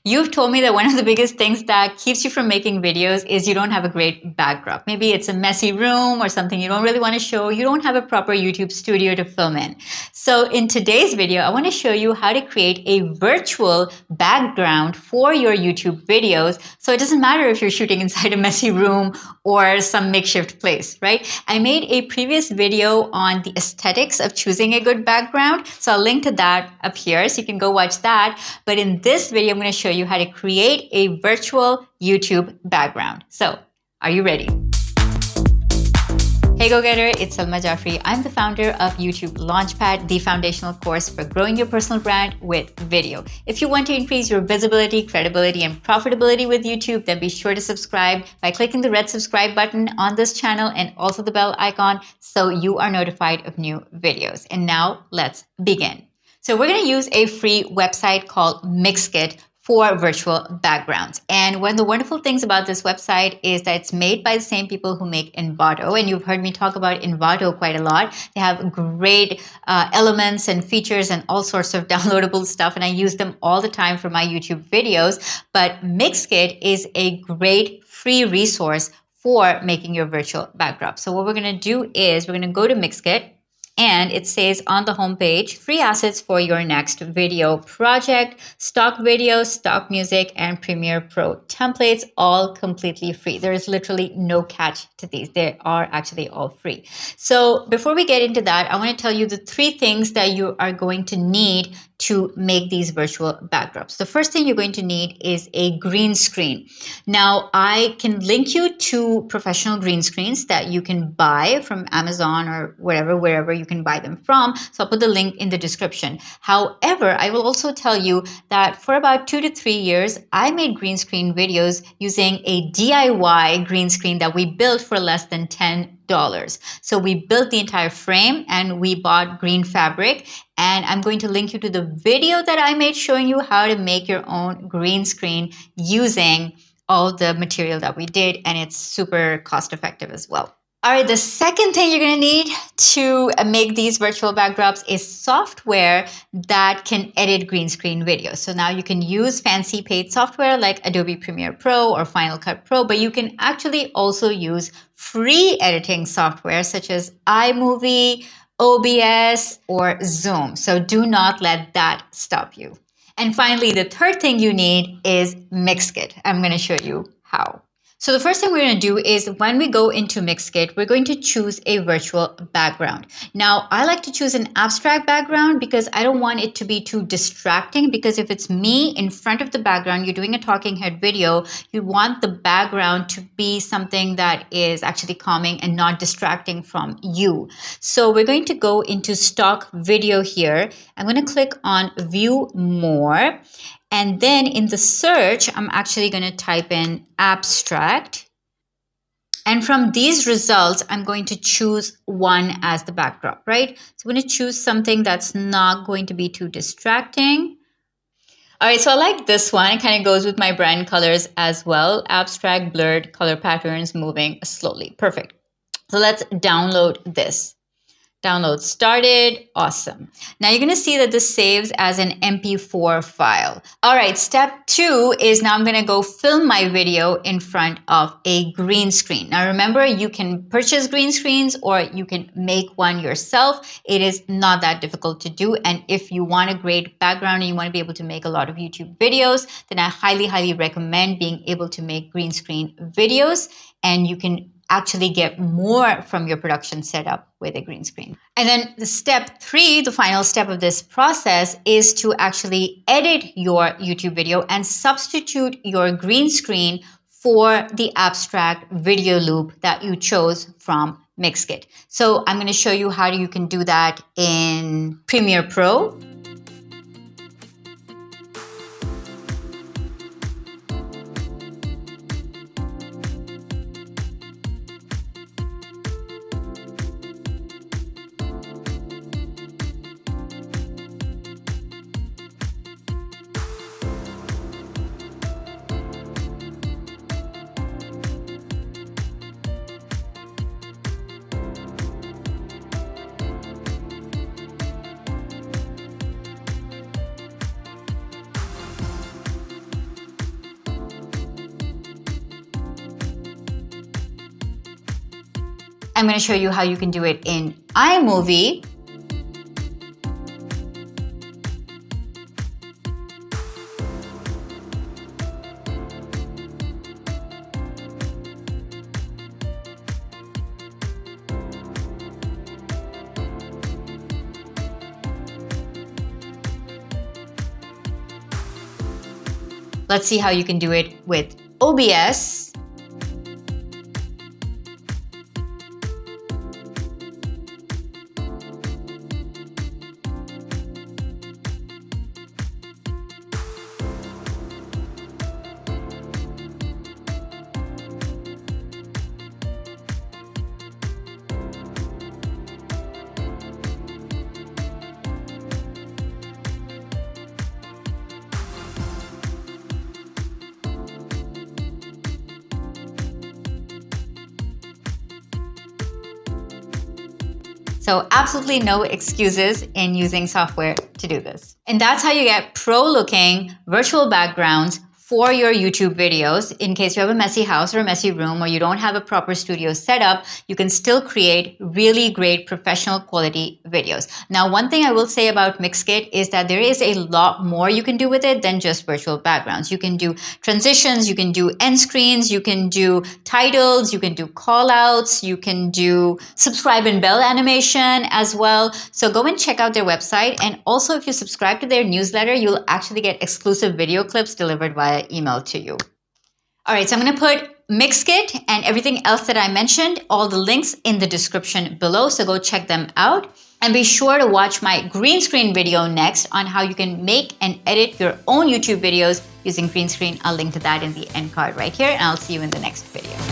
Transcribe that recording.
You've told me that one of the biggest things that keeps you from making videos is you don't have a great backdrop. Maybe it's a messy room or something you don't really want to show. You don't have a proper YouTube studio to film in. So in today's video, I want to show you how to create a virtual background for your YouTube videos. So it doesn't matter if you're shooting inside a messy room or some makeshift place, right? I made a previous video on the aesthetics of choosing a good background. So I'll link to that up here so you can go watch that. But in this video, I'm going to show you how to create a virtual YouTube background. So are you ready? Hey go-getter, it's Salma Jafri. I'm the founder of YouTube Launchpad, the foundational course for growing your personal brand with video. If you want to increase your visibility, credibility, and profitability with YouTube, then be sure to subscribe by clicking the red subscribe button on this channel and also the bell icon so you are notified of new videos. And now let's begin. So we're going to use a free website called Mixkit for virtual backgrounds. And one of the wonderful things about this website is that it's made by the same people who make Envato. And you've heard me talk about Envato quite a lot. They have great elements and features and all sorts of downloadable stuff. And I use them all the time for my YouTube videos. But Mixkit is a great free resource for making your virtual backdrop. So what we're going to do is we're going to go to Mixkit. And it says on the homepage, free assets for your next video project, stock videos, stock music, and Premiere Pro templates, all completely free. There is literally no catch to these. They are actually all free. So before we get into that, I want to tell you the three things that you are going to need to make these virtual backdrops. The first thing you're going to need is a green screen. Now, I can link you to professional green screens that you can buy from Amazon or wherever you can buy them from. So I'll put the link in the description. However, I will also tell you that for about 2 to 3 years, I made green screen videos using a DIY green screen that we built for less than $10. So we built the entire frame and we bought green fabric, and I'm going to link you to the video that I made showing you how to make your own green screen using all the material that we did, and it's super cost effective as well. All right, the second thing you're going to need to make these virtual backdrops is software that can edit green screen videos. So now you can use fancy paid software like Adobe Premiere Pro or Final Cut Pro, but you can actually also use free editing software such as iMovie, OBS, or Zoom. So do not let that stop you. And finally, the third thing you need is Mixkit. I'm going to show you how. So the first thing we're going to do is when we go into Mixkit, we're going to choose a virtual background. Now, I like to choose an abstract background because I don't want it to be too distracting, because if it's me in front of the background, you're doing a talking head video, you want the background to be something that is actually calming and not distracting from you. So we're going to go into stock video here. I'm going to click on view more. And then in the search, I'm actually going to type in abstract. And from these results, I'm going to choose one as the backdrop, right? So I'm going to choose something that's not going to be too distracting. All right, so I like this one. It kind of goes with my brand colors as well. Abstract, blurred, color patterns, moving slowly. Perfect. So let's download this. Download started. Awesome. Now you're going to see that this saves as an MP4 file. All right, step 2 is now I'm going to go film my video in front of a green screen. Now remember, you can purchase green screens or you can make one yourself. It is not that difficult to do. And if you want a great background and you want to be able to make a lot of YouTube videos, then I highly, highly recommend being able to make green screen videos, and you can actually get more from your production setup with a green screen. And then the step 3, the final step of this process, is to actually edit your YouTube video and substitute your green screen for the abstract video loop that you chose from Mixkit. So I'm going to show you how you can do that in Premiere Pro. I'm going to show you how you can do it in iMovie. Let's see how you can do it with OBS. So absolutely no excuses in using software to do this. And that's how you get pro-looking virtual backgrounds for your YouTube videos. In case you have a messy house or a messy room, or you don't have a proper studio setup, you can still create really great professional quality videos. Now, one thing I will say about Mixkit is that there is a lot more you can do with it than just virtual backgrounds. You can do transitions, you can do end screens, you can do titles, you can do call outs, you can do subscribe and bell animation as well. So go and check out their website. And also, if you subscribe to their newsletter, you'll actually get exclusive video clips delivered via email to you. All right, so I'm going to put Mixkit and everything else that I mentioned, all the links in the description below. So go check them out. And be sure to watch my green screen video next on how you can make and edit your own YouTube videos using green screen. I'll link to that in the end card right here, and I'll see you in the next video.